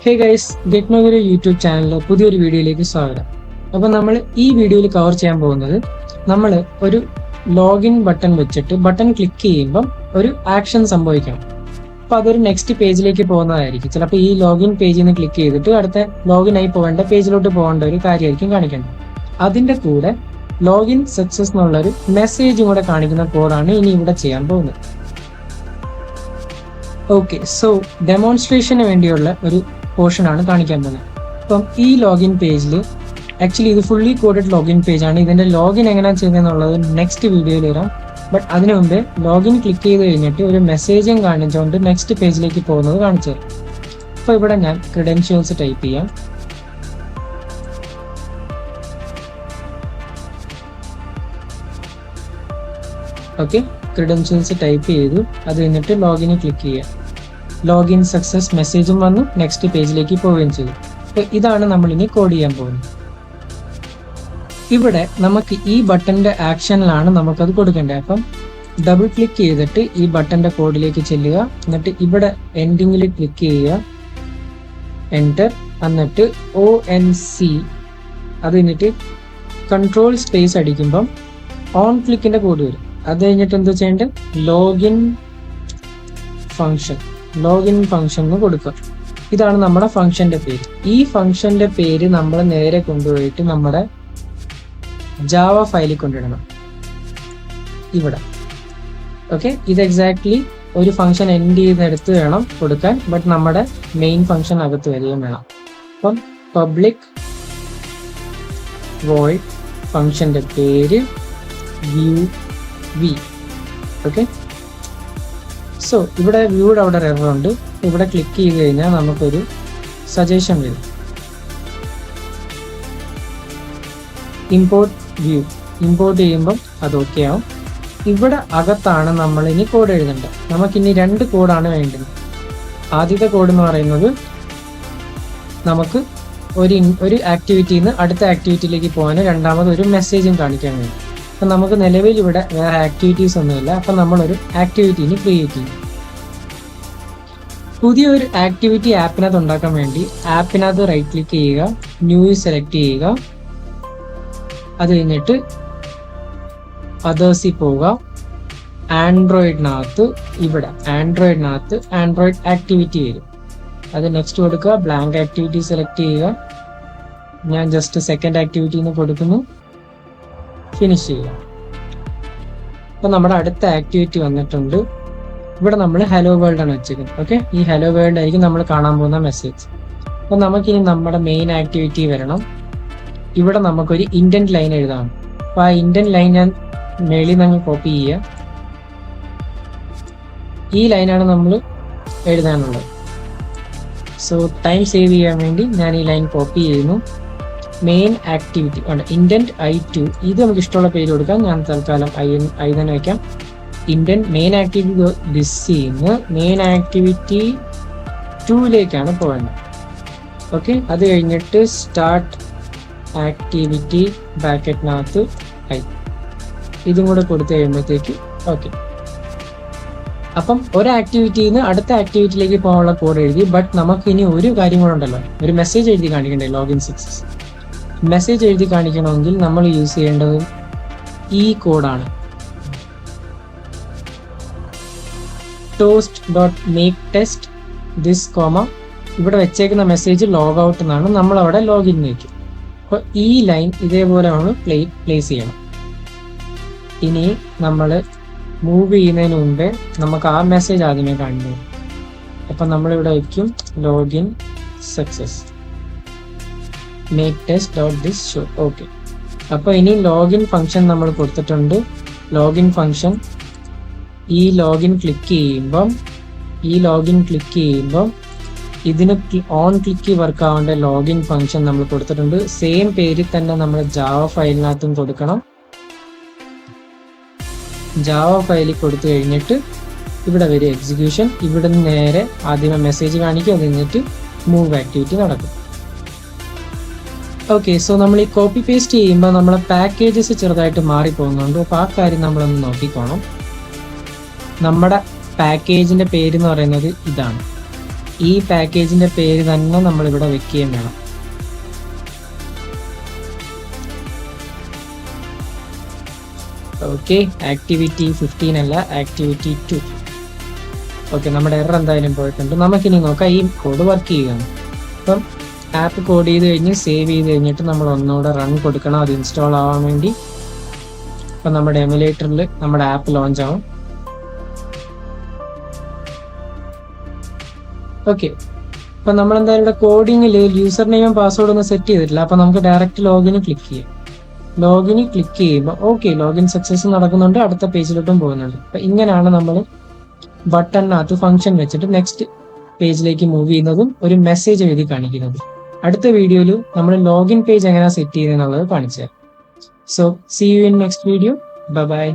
Hey guys, ഗെറ്റ്നോഗിരി YouTube ചാനലിലെ പുതിയൊരു വീഡിയോയിലേക്ക് സ്വാഗതം. അപ്പോൾ നമ്മൾ ഈ വീഡിയോയിൽ കവർ ചെയ്യാൻ പോകുന്നത് നമ്മൾ ഒരു ലോഗിൻ ബട്ടൺ വെച്ചിട്ട് ബട്ടൺ ക്ലിക്ക് ചെയ്യുമ്പം ഒരു ആക്ഷൻ സംഭവിക്കണം. അപ്പോൾ അതൊരു നെക്സ്റ്റ് പേജിലേക്ക് പോകുന്നതായിരിക്കും. ചിലപ്പോൾ ഈ ലോഗിൻ പേജിൽ നിന്ന് ക്ലിക്ക് ചെയ്തിട്ട് അടുത്ത ലോഗിൻ ആയി പോകേണ്ട പേജിലോട്ട് പോകേണ്ട ഒരു കാര്യമായിരിക്കും കാണിക്കേണ്ടത്. അതിൻ്റെ കൂടെ ലോഗിൻ സക്സസ് എന്നുള്ളൊരു മെസ്സേജും കൂടെ കാണിക്കുന്ന കോഡാണ് ഇനി ഇവിടെ ചെയ്യാൻ പോകുന്നത്. ഓക്കെ, സോ ഡെമോൺസ്ട്രേഷന് വേണ്ടിയുള്ള ഒരു പോർഷൻ ആണ് കാണിക്കാൻ പോകുന്നത്. അപ്പം ഈ ലോഗിൻ പേജിൽ ആക്ച്വലി ഇത് ഫുള്ളി കോഡഡ് ലോഗിൻ പേജാണ്. ഇതിൻ്റെ ലോഗിൻ എങ്ങനെയാണ് ചെയ്യുന്നതെന്നുള്ളത് നെക്സ്റ്റ് വീഡിയോയിൽ വരാം. ബട്ട് അതിനു മുമ്പേ ലോഗിൻ ക്ലിക്ക് ചെയ്ത് കഴിഞ്ഞിട്ട് ഒരു മെസ്സേജും കാണിച്ചുകൊണ്ട് നെക്സ്റ്റ് പേജിലേക്ക് പോകുന്നത് കാണിച്ചു തരാം. അപ്പോൾ ഇവിടെ ഞാൻ ക്രെഡൻഷ്യൽസ് ടൈപ്പ് ചെയ്യാം. ഓക്കെ, ക്രെഡൻഷ്യൽസ് ടൈപ്പ് ചെയ്തു. അത് കഴിഞ്ഞിട്ട് ലോഗിന് ക്ലിക്ക് ചെയ്യാം. ലോഗിൻ സക്സസ് മെസ്സേജും വന്നു, നെക്സ്റ്റ് പേജിലേക്ക് പോവുകയും ചെയ്തു. അപ്പോൾ ഇതാണ് നമ്മളിനി കോഡ് ചെയ്യാൻ പോകുന്നത്. ഇവിടെ നമുക്ക് ഈ ബട്ടന്റെ ആക്ഷനിലാണ് നമുക്കത് കൊടുക്കേണ്ടത്. അപ്പം ഡബിൾ ക്ലിക്ക് ചെയ്തിട്ട് ഈ ബട്ടന്റെ കോഡിലേക്ക് ചെല്ലുക. എന്നിട്ട് ഇവിടെ എൻഡിങ്ങിൽ ക്ലിക്ക് ചെയ്യുക, എൻ്റർ. എന്നിട്ട് ONC അത് കഴിഞ്ഞിട്ട് കൺട്രോൾ സ്പേസ് അടിക്കുമ്പം ഓൺ ക്ലിക്കിന്റെ കോഡ് വരും. അത് കഴിഞ്ഞിട്ട് എന്താ ചെയ്യേണ്ടത്, ലോഗിൻ ഫംഗ്ഷൻ എന്ന് കൊടുക്കുക. ഇതാണ് നമ്മുടെ ഫംഗ്ഷന്റെ പേര്. ഈ ഫംഗ്ഷന്റെ പേര് നമ്മൾ നേരെ കൊണ്ടുപോയിട്ട് നമ്മുടെ ജാവ ഫയലിൽ കൊണ്ടിടണം ഇവിടെ. ഓക്കെ, ഇത് എക്സാക്ട്ലി ഒരു ഫംഗ്ഷൻ എൻഡ് ചെയ്യുന്നിടത്ത് വേണം കൊടുക്കാൻ, ബട്ട് നമ്മുടെ മെയിൻ ഫംഗ്ഷൻ അകത്ത് വരികയും വേണം. അപ്പം പബ്ലിക് വോയിഡ് ഫംഗ്ഷന്റെ പേര് view. ഓക്കെ, സോ ഇവിടെ വ്യൂയുടെ അവിടെ എറർ ഉണ്ട്. ഇവിടെ ക്ലിക്ക് ചെയ്ത് കഴിഞ്ഞാൽ നമുക്കൊരു സജഷൻ വരും, ഇമ്പോർട്ട് വ്യൂ. ഇമ്പോർട്ട് ചെയ്യുമ്പം അത് ഓക്കെ ആവും. ഇവിടെ അകത്താണ് നമ്മൾ ഇനി കോഡ് എഴുതേണ്ടത്. നമുക്കിനി രണ്ട് കോഡാണ് വേണ്ടത്. ആദ്യത്തെ കോഡ് എന്ന് പറയുന്നത് നമുക്ക് ഒരു ആക്ടിവിറ്റിയിൽ നിന്ന് അടുത്ത ആക്ടിവിറ്റിയിലേക്ക് പോകാൻ രണ്ടാമത് ഒരു മെസ്സേജും കാണിക്കാൻ വേണ്ടി. അപ്പം നമുക്ക് നിലവിൽ ഇവിടെ വേറെ ആക്ടിവിറ്റീസ് ഒന്നുമില്ല. അപ്പം നമ്മളൊരു ആക്ടിവിറ്റീനെ ക്രിയേറ്റ് ചെയ്യും. പുതിയൊരു ആക്ടിവിറ്റി ആപ്പിനകത്ത് ഉണ്ടാക്കാൻ വേണ്ടി ആപ്പിനകത്ത് റൈറ്റ് ക്ലിക്ക് ചെയ്യുക, ന്യൂ സെലക്ട് ചെയ്യുക. അത് കഴിഞ്ഞിട്ട് അതേഴ്സിൽ പോവുക. ആൻഡ്രോയിഡിനകത്ത് ഇവിടെ ആൻഡ്രോയിഡ് ആക്ടിവിറ്റി വരും. അത് നെക്സ്റ്റ് കൊടുക്കുക, ബ്ലാങ്ക് ആക്ടിവിറ്റി സെലക്ട് ചെയ്യുക. ഞാൻ ജസ്റ്റ് സെക്കൻഡ് ആക്ടിവിറ്റിന്ന് കൊടുക്കുന്നു, ഫിനിഷ് ചെയ്യുക. അപ്പോൾ നമ്മുടെ അടുത്ത ആക്ടിവിറ്റി വന്നിട്ടുണ്ട്. ഇവിടെ നമ്മൾ ഹലോ വേൾഡ് ആണ് വെച്ചിരിക്കുന്നത്. ഓക്കെ, ഈ ഹലോ വേൾഡ് ആയിരിക്കും നമ്മൾ കാണാൻ പോകുന്ന മെസ്സേജ്. അപ്പോൾ നമുക്കിനി നമ്മുടെ മെയിൻ ആക്ടിവിറ്റി വരണം. ഇവിടെ നമുക്കൊരു ഇൻഡന്റ് ലൈൻ എഴുതാം. അപ്പോൾ ആ ഇൻഡന്റ് ലൈൻ ഞാൻ മേളിൽ നിന്ന് കോപ്പി ചെയ്യുക. ഈ ലൈനാണ് നമ്മൾ എഴുതാനുള്ളത്. സോ ടൈം സേവ് ചെയ്യാൻ വേണ്ടി ഞാൻ ഈ ലൈൻ കോപ്പി ചെയ്യുന്നു. മെയിൻ ആക്ടിവിറ്റി ഉണ്ട്, ഇൻഡന്റ് I2. ഇത് നമുക്ക് ഇഷ്ടമുള്ള പേര് കൊടുക്കാം. ഞാൻ തൽക്കാലം ഐ തന്നെ വയ്ക്കാം. Intent main activity this main activity 2ലേക്കാണ് പോകേണ്ടത്. ഓക്കെ, അത് കഴിഞ്ഞിട്ട് സ്റ്റാർട്ട് ആക്ടിവിറ്റി ബ്രാക്കറ്റിനകത്ത് I. ഇതും കൂടെ കൊടുത്തു കഴിയുമ്പോഴത്തേക്ക് ഓക്കെ. അപ്പം ഒരു ആക്ടിവിറ്റിയിൽ നിന്ന് അടുത്ത ആക്ടിവിറ്റിയിലേക്ക് പോകാനുള്ള കോഡ് എഴുതി. ബട്ട് നമുക്ക് ഇനി ഒരു കാര്യം കൂടെ ഉണ്ടല്ലോ, ഒരു മെസ്സേജ് എഴുതി കാണിക്കണ്ടേ. ലോഗിൻ സക്സസ് മെസ്സേജ് എഴുതി കാണിക്കണമെങ്കിൽ നമ്മൾ യൂസ് ചെയ്യേണ്ടത് ഈ കോഡാണ്. toast.make_test this, ഇവിടെ വെച്ചേക്കുന്ന മെസ്സേജ് ലോഗ് ഔട്ട് എന്നാണ്. നമ്മൾ അവിടെ ലോഗിൻ വയ്ക്കും. അപ്പോൾ ഈ ലൈൻ ഇതേപോലെ നമ്മൾ പ്ലേസ് ചെയ്യണം. ഇനി നമ്മൾ മൂവ് ചെയ്യുന്നതിന് മുമ്പേ നമുക്ക് ആ മെസ്സേജ് ആദ്യമേ കാണിക്കണം. അപ്പം നമ്മളിവിടെ വയ്ക്കും login success make_test.this show. Okay, അപ്പോൾ ഇനി ലോഗിൻ ഫംഗ്ഷൻ നമ്മൾ കൊടുത്തിട്ടുണ്ട്. ലോഗിൻ ഫംഗ്ഷൻ ഈ ലോഗിൻ ക്ലിക്ക് ചെയ്യുമ്പം ഇതിന് ഓൺ ക്ലിക്ക് വർക്ക് ആവേണ്ട ലോഗിൻ ഫംഗ്ഷൻ നമ്മൾ കൊടുത്തിട്ടുണ്ട്. സെയിം പേരിൽ തന്നെ നമ്മൾ ജാവ ഫയലിനകത്തും കൊടുക്കണം. ജാവ ഫയലിൽ കൊടുത്തു കഴിഞ്ഞിട്ട് ഇവിടെ വരും എക്സിക്യൂഷൻ. ഇവിടെ നിന്ന് നേരെ ആദ്യമേ മെസ്സേജ് കാണിക്കും, അത് കഴിഞ്ഞിട്ട് മൂവ് ആക്ടിവിറ്റി നടക്കും. ഓക്കെ, സോ നമ്മൾ ഈ കോപ്പി പേസ്റ്റ് ചെയ്യുമ്പോൾ നമ്മളെ പാക്കേജസ് ചെറുതായിട്ട് മാറിപ്പോകുന്നുണ്ട്. അപ്പോൾ ആ കാര്യം നമ്മളൊന്ന് നോക്കിക്കോണം. നമ്മുടെ പാക്കേജിൻ്റെ പേര് എന്ന് പറയുന്നത് ഇതാണ്. ഈ പാക്കേജിന്റെ പേര് തന്നെ നമ്മൾ ഇവിടെ വെക്കുകയും വേണം. ഓക്കെ, ആക്ടിവിറ്റി 15 അല്ല, ആക്ടിവിറ്റി 2. ഓക്കെ, നമ്മുടെ എറർ എന്തായാലും പോയിട്ടുണ്ട്. നമുക്കിനി നോക്കാം ഈ കോഡ് വർക്ക് ചെയ്യുകയാണ്. അപ്പം ആപ്പ് കോഡ് ചെയ്ത് കഴിഞ്ഞ് സേവ് ചെയ്ത് കഴിഞ്ഞിട്ട് നമ്മൾ ഒന്നുകൂടെ റൺ കൊടുക്കണം, അത് ഇൻസ്റ്റാൾ ആവാൻ വേണ്ടി. അപ്പം നമ്മുടെ എമുലേറ്ററിൽ നമ്മുടെ ആപ്പ് ലോഞ്ച് ആവും. ഓക്കെ, അപ്പം നമ്മൾ എന്തായാലും ഇവിടെ കോഡിങ്ങിൽ യൂസർ നെയിമും പാസ്വേഡും ഒന്നും സെറ്റ് ചെയ്തിട്ടില്ല. അപ്പം നമുക്ക് ഡയറക്റ്റ് ലോഗിന് ക്ലിക്ക് ചെയ്യാം. ലോഗിന് ക്ലിക്ക് ചെയ്യുമ്പോൾ ഓക്കെ, ലോഗിൻ സക്സസ് നടക്കുന്നുണ്ട്, അടുത്ത പേജിലോട്ടും പോകുന്നുണ്ട്. അപ്പം ഇങ്ങനെയാണ് നമ്മൾ ബട്ടണിനകത്ത് ഫംഗ്ഷൻ വെച്ചിട്ട് നെക്സ്റ്റ് പേജിലേക്ക് മൂവ് ചെയ്യുന്നതും ഒരു മെസ്സേജ് എഴുതി കാണിക്കുന്നതും. അടുത്ത വീഡിയോയിൽ നമ്മൾ ലോഗിൻ പേജ് എങ്ങനെ സെറ്റ് ചെയ്യുന്നത് എന്നുള്ളത് കാണിച്ചു തരാം. So see you in next video. Bye by.